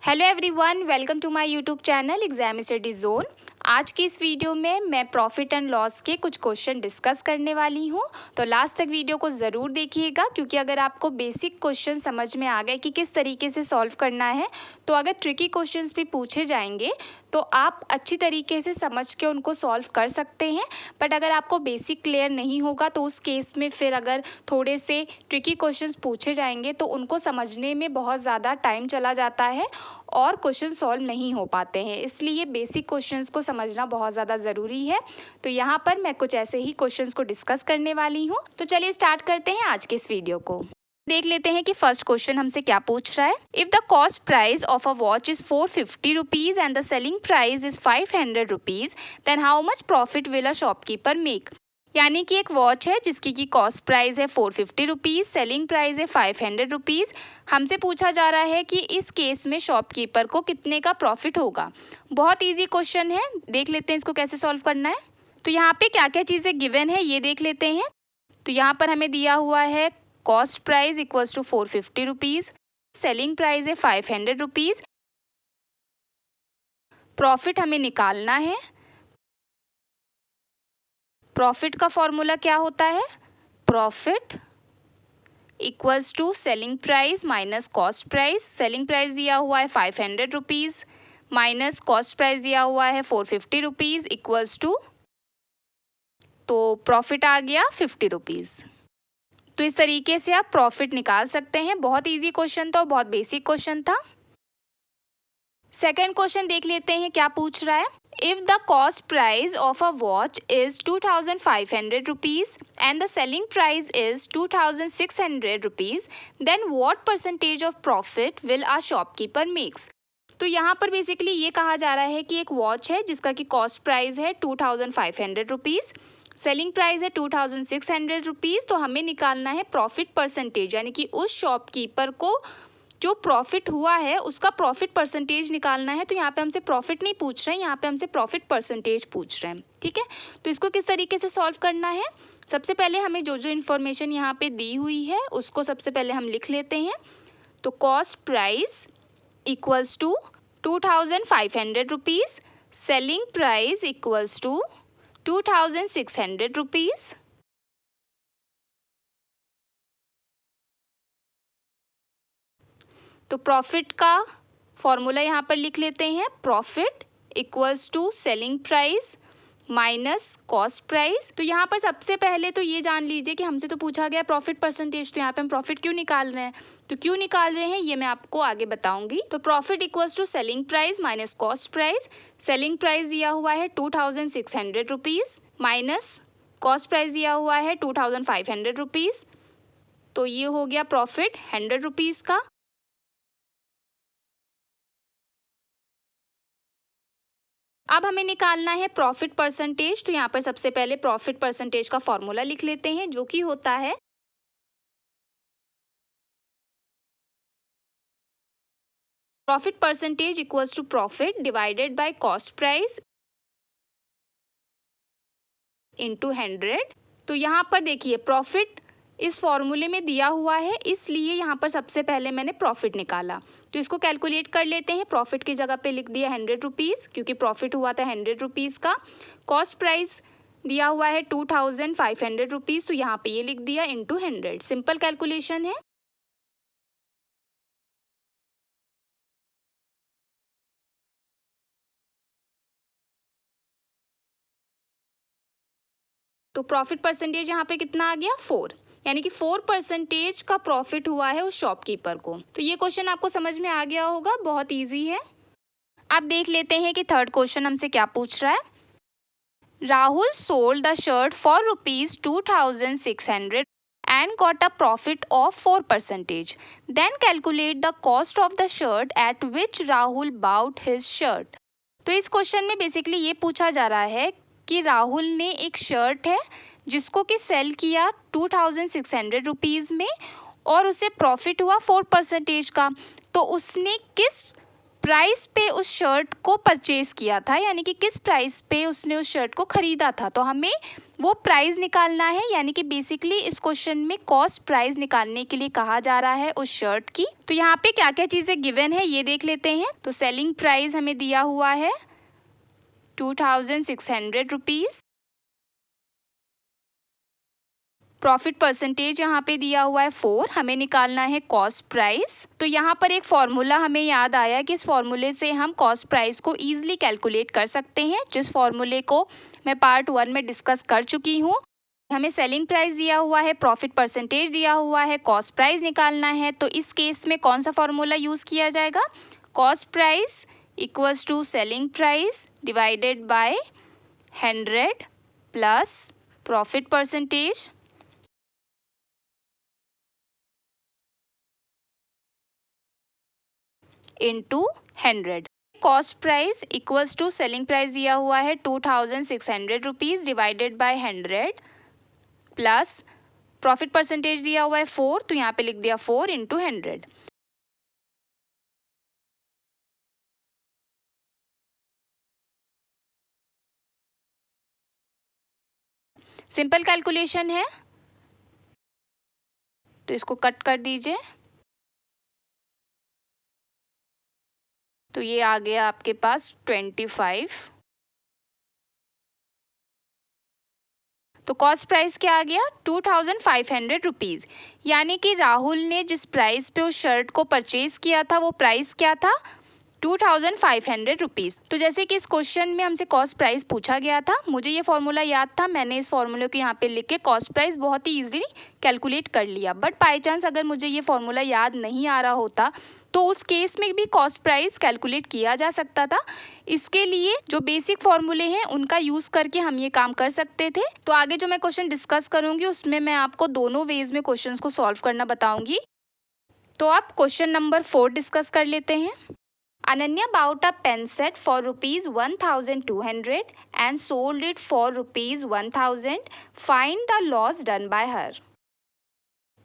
Hello everyone, welcome to my YouTube channel exam study zone. आज की इस video में मैं प्रॉफिट एंड लॉस के कुछ क्वेश्चन डिस्कस करने वाली हूं। तो लास्ट तक वीडियो को ज़रूर देखिएगा, क्योंकि अगर आपको बेसिक क्वेश्चन समझ में आ गए कि किस तरीके से सॉल्व करना है, तो अगर ट्रिकी क्वेश्चंस भी पूछे जाएंगे तो आप अच्छी तरीके से समझ के उनको सॉल्व कर सकते हैं। बट अगर आपको बेसिक क्लियर नहीं होगा तो उस केस में फिर अगर थोड़े से ट्रिकी क्वेश्चंस पूछे जाएंगे तो उनको समझने में बहुत ज़्यादा टाइम चला जाता है और क्वेश्चन सॉल्व नहीं हो पाते हैं। इसलिए बेसिक क्वेश्चंस को समझना बहुत ज़्यादा ज़रूरी है। तो यहाँ पर मैं कुछ ऐसे ही क्वेश्चंस को डिस्कस करने वाली हूँ। तो चलिए स्टार्ट करते हैं आज के इस वीडियो को। देख लेते हैं कि फर्स्ट क्वेश्चन हमसे क्या पूछ रहा है। If the cost price of a watch is 450 rupees and the selling price is 500 rupees, then how much profit will a shopkeeper make. यानी कि एक वॉच है जिसकी की कॉस्ट प्राइस है 450 रुपीज़, सेलिंग प्राइस है 500 रुपीज़। हमसे पूछा जा रहा है कि इस केस में शॉपकीपर को कितने का प्रॉफिट होगा। बहुत इजी क्वेश्चन है, देख लेते हैं इसको कैसे सॉल्व करना है। तो यहाँ पे क्या क्या चीज़ें गिवन है ये देख लेते हैं। तो यहाँ पर हमें दिया हुआ है cost price equals to 450 rupees, selling price है 500 रुपीज़। प्रॉफिट हमें निकालना है। प्रॉफिट का फॉर्मूला क्या होता है? Profit equals to selling price minus cost price. Selling price दिया हुआ है 500 रुपीज़ माइनस कॉस्ट प्राइस दिया हुआ है 450 रुपीज़ इक्वल्स टू, तो प्रॉफिट आ गया 50 रुपीज़। तो इस तरीके से आप प्रॉफिट निकाल सकते हैं। बहुत इजी क्वेश्चन था और बहुत बेसिक क्वेश्चन था। सेकेंड क्वेश्चन देख लेते हैं क्या पूछ रहा है। If the cost price of a watch is 2500 rupees and the selling price is 2600 rupees, then what percentage of profit will a shopkeeper makes? तो यहाँ पर बेसिकली ये कहा जा रहा है कि एक वॉच है जिसका कि कॉस्ट प्राइस है 2500 रुपीज़, सेलिंग प्राइस है 2600 रुपीज़। तो हमें निकालना है प्रॉफिट परसेंटेज, यानी कि उस शॉपकीपर को जो प्रॉफिट हुआ है उसका प्रॉफिट परसेंटेज निकालना है। तो यहाँ पे हमसे प्रॉफिट नहीं पूछ रहे हैं, यहाँ पे हमसे प्रॉफिट परसेंटेज पूछ रहे हैं। ठीक है, तो इसको किस तरीके से सॉल्व करना है। सबसे पहले हमें जो जो इन्फॉर्मेशन यहाँ पे दी हुई है उसको सबसे पहले हम लिख लेते हैं। तो cost price equals to 2500 rupees, selling price equals to 2600 rupees. तो प्रॉफिट का फॉर्मूला यहाँ पर लिख लेते हैं। Profit equals to selling price minus cost price. तो यहाँ पर सबसे पहले तो ये जान लीजिए कि हमसे तो पूछा गया प्रॉफिट परसेंटेज, तो यहाँ पे हम प्रॉफिट क्यों निकाल रहे हैं। तो क्यों निकाल रहे हैं ये मैं आपको आगे बताऊंगी। तो profit equals to selling price minus cost price. Selling price दिया हुआ है 2600 रुपीज़ माइनस कॉस्ट प्राइस दिया हुआ है 2500 रुपीज़। तो ये हो गया प्रॉफिट 100 रुपीज़ का। अब हमें निकालना है प्रॉफिट परसेंटेज। तो यहाँ पर सबसे पहले प्रॉफिट परसेंटेज का फॉर्मूला लिख लेते हैं, जो कि होता है profit percentage equals to profit divided by cost price into 100। तो यहाँ पर देखिए प्रॉफिट इस फॉर्मूले में दिया हुआ है, इसलिए यहाँ पर सबसे पहले मैंने प्रॉफिट निकाला। तो इसको कैलकुलेट कर लेते हैं। प्रॉफिट की जगह पे लिख दिया 100 रुपीज़, क्योंकि प्रॉफिट हुआ था 100 रुपीज़ का। कॉस्ट प्राइस दिया हुआ है 2500 रुपीज़, तो यहाँ पे ये लिख दिया इनटू 100। सिंपल कैलकुलेशन है। तो प्रॉफिट परसेंटेज यहाँ पे कितना आ गया 4, यानी कि 4% का प्रॉफिट हुआ है उस शॉपकीपर को। तो ये क्वेश्चन आपको समझ में आ गया होगा, बहुत इजी है। अब देख लेते हैं कि थर्ड क्वेश्चन हमसे क्या पूछ रहा है। Rahul sold the shirt for ₹2600 and got a profit of 4%. Then calculate the cost of the shirt at which Rahul bought his shirt. तो इस क्वेश्चन में बेसिकली ये पूछा जा रहा है कि राहुल ने एक शर्ट है जिसको कि सेल किया 2600 रुपीज़ में और उसे प्रॉफिट हुआ 4% का। तो उसने किस प्राइस पे उस शर्ट को परचेज किया था, यानी कि किस प्राइस पे उसने उस शर्ट को खरीदा था। तो हमें वो प्राइस निकालना है, यानी कि बेसिकली इस क्वेश्चन में कॉस्ट प्राइस निकालने के लिए कहा जा रहा है उस शर्ट की। तो यहाँ पे क्या क्या चीज़ें गिवन है ये देख लेते हैं। तो सेलिंग प्राइस हमें दिया हुआ है 2600 रुपीज़। प्रॉफिट परसेंटेज यहाँ पे दिया हुआ है 4। हमें निकालना है कॉस्ट प्राइस। तो यहाँ पर एक फॉर्मूला हमें याद आया कि इस फॉर्मूले से हम कॉस्ट प्राइस को ईजिली कैलकुलेट कर सकते हैं, जिस फॉर्मूले को मैं पार्ट 1 में डिस्कस कर चुकी हूँ। हमें सेलिंग प्राइस दिया हुआ है, प्रॉफिट परसेंटेज दिया हुआ है, कॉस्ट प्राइस निकालना है। तो इस केस में कौन सा फॉर्मूला यूज़ किया जाएगा? Cost price equals to selling price divided by 100 plus profit percentage into 100। Cost price equals to selling price दिया हुआ है 2600 rupees divided by 100 plus profit percentage दिया हुआ है 4, तो यहाँ पे लिख दिया 4 इंटू 100। सिंपल कैलकुलेशन है, तो इसको कट कर दीजिए। तो ये आ गया आपके पास 25। तो कॉस्ट प्राइस क्या आ गया? 2500 रुपीज़। यानी कि राहुल ने जिस प्राइस पे उस शर्ट को परचेज किया था वो प्राइस क्या था? 2500 रुपीज़। तो जैसे कि इस क्वेश्चन में हमसे कॉस्ट प्राइस पूछा गया था, मुझे ये फॉर्मूला याद था, मैंने इस फॉर्मूले को यहाँ पे लिख के कॉस्ट प्राइस बहुत ही इजीली कैलकुलेट कर लिया। बट बाई चांस अगर मुझे ये फॉर्मूला याद नहीं आ रहा होता तो उस केस में भी कॉस्ट प्राइस कैलकुलेट किया जा सकता था। इसके लिए जो बेसिक फॉर्मूले हैं उनका यूज़ करके हम ये काम कर सकते थे। तो आगे जो मैं क्वेश्चन डिस्कस करूँगी उसमें मैं आपको दोनों वेज में क्वेश्चंस को सॉल्व करना बताऊँगी। तो आप क्वेश्चन नंबर 4 डिस्कस कर लेते हैं। Ananya bought a pen set for rupees 1200 and sold it for rupees 1000. Find the loss done by her.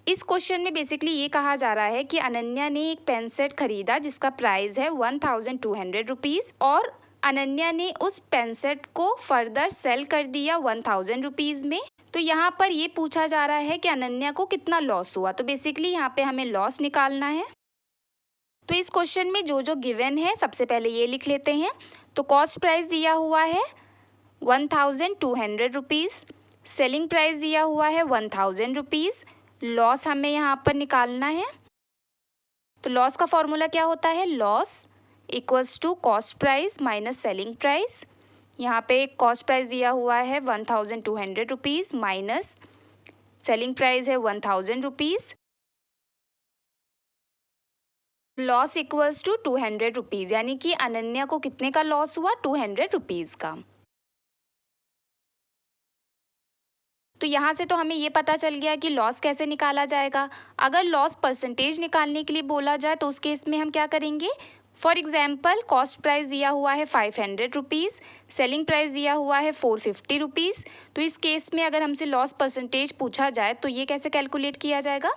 इस क्वेश्चन में बेसिकली ये कहा जा रहा है कि अनन्या ने एक पेन सेट खरीदा जिसका प्राइस है 1200 रुपीज़ और अनन्या ने उस पेन सेट को फर्दर सेल कर दिया 1000 रुपीज़ में। तो यहाँ पर ये पूछा जा रहा है कि अनन्या को कितना लॉस हुआ। तो बेसिकली यहाँ पे हमें लॉस निकालना है। तो इस क्वेश्चन में जो जो गिवन है सबसे पहले ये लिख लेते हैं। तो कॉस्ट प्राइस दिया हुआ है 1200 रुपीज़, सेलिंग प्राइस दिया हुआ है 1000 रुपीज़, लॉस हमें यहाँ पर निकालना है। तो लॉस का फॉर्मूला क्या होता है? Loss equals to cost price minus selling price. यहाँ पे कॉस्ट प्राइस दिया हुआ है 1200 रुपीज़ माइनस सेलिंग प्राइस है 1000 rupees, loss equals to 200 rupees. यानी कि अनन्या को कितने का लॉस हुआ? 200 रुपीज़ का। तो यहाँ से तो हमें ये पता चल गया कि लॉस कैसे निकाला जाएगा। अगर लॉस परसेंटेज निकालने के लिए बोला जाए तो उस केस में हम क्या करेंगे? फॉर एग्जाम्पल कॉस्ट प्राइस दिया हुआ है 500 रुपीज़, सेलिंग प्राइस दिया हुआ है 450 रुपीज़। तो इस केस में अगर हमसे लॉस परसेंटेज पूछा जाए तो ये कैसे कैलकुलेट किया जाएगा?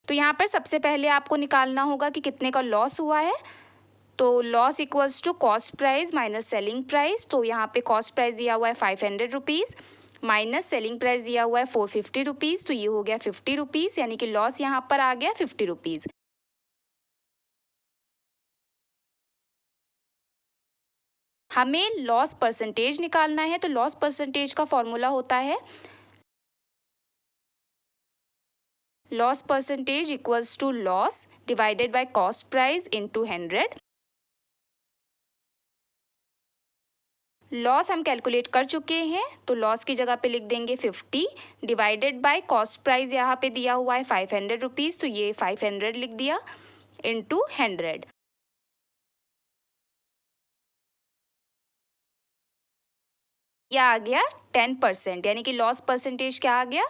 तो यहाँ पर सबसे पहले आपको निकालना होगा कि कितने का लॉस हुआ है। तो loss equals to cost price minus selling price. तो यहाँ पे कॉस्ट प्राइस दिया हुआ है 500 रुपीज़ माइनस सेलिंग प्राइस दिया हुआ है 450 रुपीज़। तो ये हो गया 50 रुपीज़, यानी कि लॉस यहाँ पर आ गया 50 रुपीज़। हमें लॉस परसेंटेज निकालना है। तो लॉस परसेंटेज का फॉर्मूला होता है loss percentage equals to loss divided by cost price into 100। Loss हम कैलकुलेट कर चुके हैं, तो लॉस की जगह पे लिख देंगे 50 डिवाइडेड बाय कॉस्ट प्राइस यहाँ पे दिया हुआ है 500 रुपीज़। तो ये 500 लिख दिया इंटू 100। यह आ गया 10%, यानी कि लॉस परसेंटेज क्या आ गया?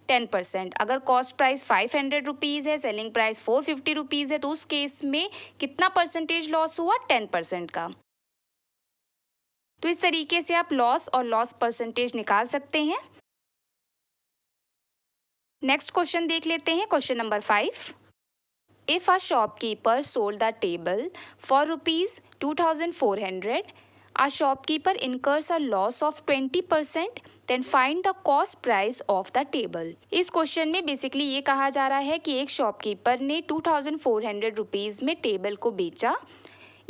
10%। अगर कॉस्ट प्राइस 500 रुपीज़ है, सेलिंग प्राइस 450 रुपीज़ है, तो उस केस में कितना परसेंटेज लॉस हुआ? 10% का। तो इस तरीके से आप लॉस और लॉस परसेंटेज निकाल सकते हैं। नेक्स्ट क्वेश्चन देख लेते हैं, question number 5। If a shopkeeper sold the table for rupees 2400, a shopkeeper incurs a loss of 20%, then find the cost price of the table. इस क्वेश्चन में बेसिकली ये कहा जा रहा है कि एक शॉपकीपर ने 2400 रुपीज़ में टेबल को बेचा।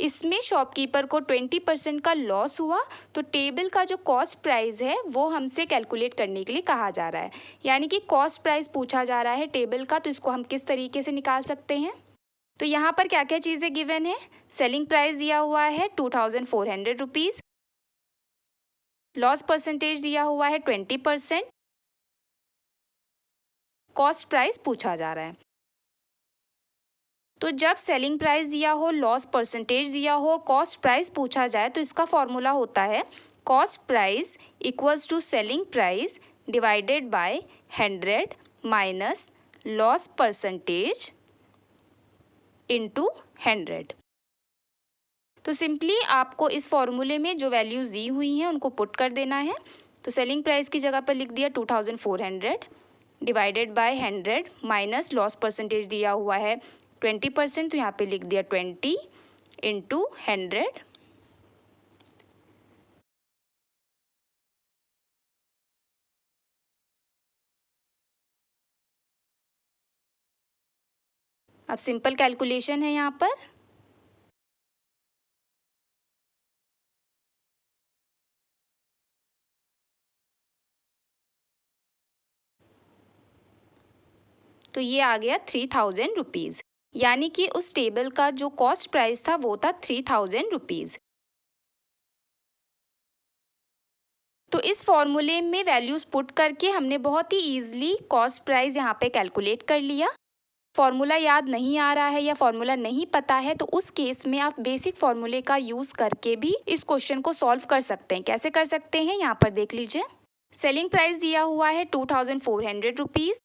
इसमें शॉपकीपर को 20% का लॉस हुआ, तो टेबल का जो कॉस्ट प्राइस है वो हमसे कैलकुलेट करने के लिए कहा जा रहा है। यानी कि कॉस्ट प्राइस पूछा जा रहा है टेबल का, तो इसको हम किस तरीके से निकाल सकते हैं। तो यहाँ पर क्या क्या चीज़ें गिवन है। सेलिंग प्राइस दिया हुआ है 2400 रुपीज़, लॉस परसेंटेज दिया हुआ है 20%, कॉस्ट प्राइस पूछा जा रहा है। तो जब सेलिंग प्राइस दिया हो, लॉस परसेंटेज दिया हो, कॉस्ट प्राइस पूछा जाए, तो इसका फॉर्मूला होता है cost price equals to selling price divided by 100 minus loss percentage into 100। तो सिंपली आपको इस फॉर्मूले में जो वैल्यूज़ दी हुई हैं उनको पुट कर देना है। तो सेलिंग प्राइस की जगह पर लिख दिया 2400 divided by 100 minus loss percentage दिया हुआ है 20%, तो यहाँ पे लिख दिया 20 इंटू 100। अब सिंपल कैलकुलेशन है यहाँ पर। तो ये आ गया 3000 रुपीज़, यानी कि उस टेबल का जो कॉस्ट प्राइस था वो था 3000 रुपीज़। तो इस फॉर्मूले में वैल्यूज़ पुट करके हमने बहुत ही ईजिली कॉस्ट प्राइस यहाँ पे कैलकुलेट कर लिया। फॉर्मूला याद नहीं आ रहा है या फॉर्मूला नहीं पता है, तो उस केस में आप बेसिक फॉर्मूले का यूज़ करके भी इस क्वेश्चन को सॉल्व कर सकते हैं। कैसे कर सकते हैं, यहाँ पर देख लीजिए। सेलिंग प्राइस दिया हुआ है 2400 रुपीज़,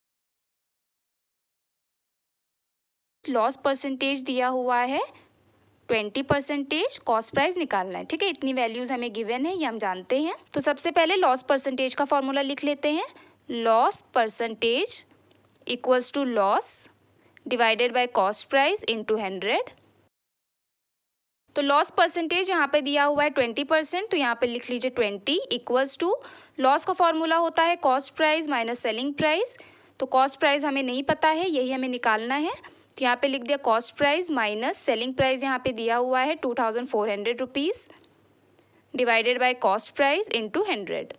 लॉस परसेंटेज दिया हुआ है 20%, कॉस्ट प्राइस निकालना है। ठीक है, इतनी वैल्यूज़ हमें गिवन है, ये हम जानते हैं। तो सबसे पहले लॉस परसेंटेज का फॉर्मूला लिख लेते हैं। Loss percentage equals to loss divided by cost price into 100। तो लॉस परसेंटेज यहाँ पे दिया हुआ है 20%, तो यहाँ पे लिख लीजिए 20 इक्वल्स टू लॉस का फॉर्मूला होता है cost price minus selling price. तो कॉस्ट प्राइस हमें नहीं पता है, यही हमें निकालना है। तो यहाँ पे लिख दिया cost price minus selling price, यहाँ पे दिया हुआ है 2400 rupees divided by cost price into 100।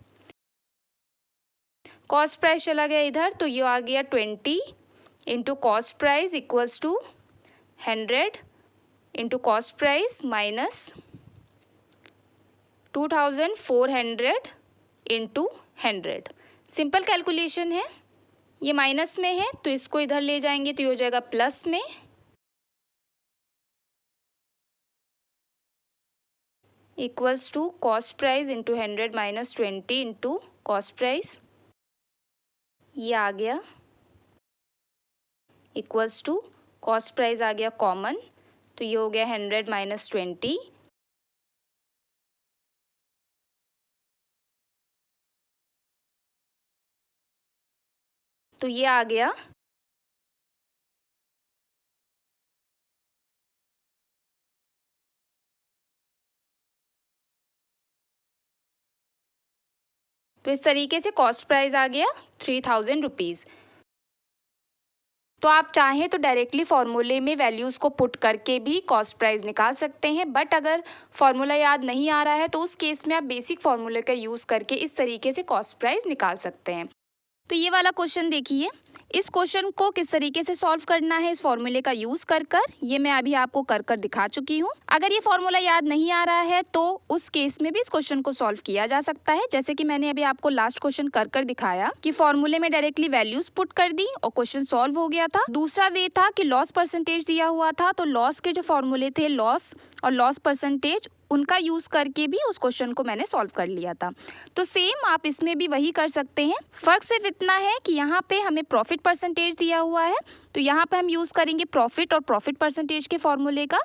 Cost price चला गया इधर, तो ये आ गया 20 into cost price equals to 100 into cost price minus 2400 into 100। Simple calculation है। ये माइनस में है तो इसको इधर ले जाएंगे तो ये हो जाएगा प्लस में। Equals to cost price into 100 minus 20 into cost price, ये आ गया इक्वल्स टू कॉस्ट प्राइस आ गया कॉमन, तो ये हो गया 100 माइनस 20। तो ये आ गया तो इस तरीके से कॉस्ट प्राइस आ गया 3000 रुपीज़। तो आप चाहें तो डायरेक्टली फार्मूले में वैल्यूज़ को पुट करके भी कॉस्ट प्राइस निकाल सकते हैं, बट अगर फार्मूला याद नहीं आ रहा है तो उस केस में आप बेसिक फार्मूले का यूज़ करके इस तरीके से कॉस्ट प्राइस निकाल सकते हैं। तो ये वाला क्वेश्चन देखिए, इस क्वेश्चन को किस तरीके से सॉल्व करना है इस फॉर्मूले का यूज़ कर ये मैं अभी आपको कर दिखा चुकी हूँ। अगर ये फॉर्मूला याद नहीं आ रहा है तो उस केस में भी इस क्वेश्चन को सॉल्व किया जा सकता है। जैसे कि मैंने अभी आपको लास्ट क्वेश्चन कर दिखाया कि फॉर्मूले में डायरेक्टली वैल्यूज पुट कर दी और क्वेश्चन सॉल्व हो गया था। दूसरा वे था कि लॉस परसेंटेज दिया हुआ था, तो लॉस के जो फॉर्मूले थे लॉस और लॉस परसेंटेज, उनका यूज़ करके भी उस क्वेश्चन को मैंने सॉल्व कर लिया था। तो सेम आप इसमें भी वही कर सकते हैं। फ़र्क सिर्फ इतना है कि यहाँ पे हमें प्रॉफिट परसेंटेज दिया हुआ है, तो यहाँ पे हम यूज़ करेंगे प्रॉफिट और प्रॉफिट परसेंटेज के फॉर्मूले का,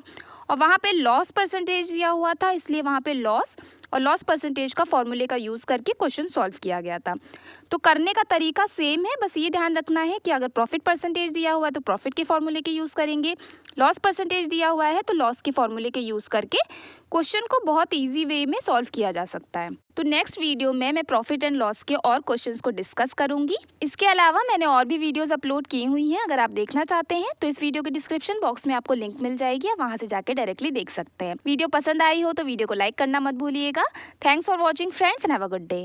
और वहाँ पे लॉस परसेंटेज दिया हुआ था इसलिए वहाँ पे लॉस और लॉस परसेंटेज का फॉर्मूले का यूज़ करके क्वेश्चन सॉल्व किया गया था। तो करने का तरीका सेम है, बस ये ध्यान रखना है कि अगर प्रॉफिट परसेंटेज दिया हुआ है तो प्रॉफिट के फॉर्मूले के यूज़ करेंगे, लॉस परसेंटेज दिया हुआ है तो लॉस के फॉर्मूले के यूज़ करके क्वेश्चन को बहुत ईजी वे में सॉल्व किया जा सकता है। तो नेक्स्ट वीडियो में मैं प्रॉफिट एंड लॉस के और क्वेश्चंस को डिस्कस करूंगी। इसके अलावा मैंने और भी वीडियोस अपलोड की हुई हैं, अगर आप देखना चाहते हैं तो इस वीडियो के डिस्क्रिप्शन बॉक्स में आपको लिंक मिल जाएगी, आप वहां से जाके डायरेक्टली देख सकते हैं। वीडियो पसंद आई हो तो वीडियो को लाइक करना मत भूलिएगा। Thanks for watching friends and have a good day.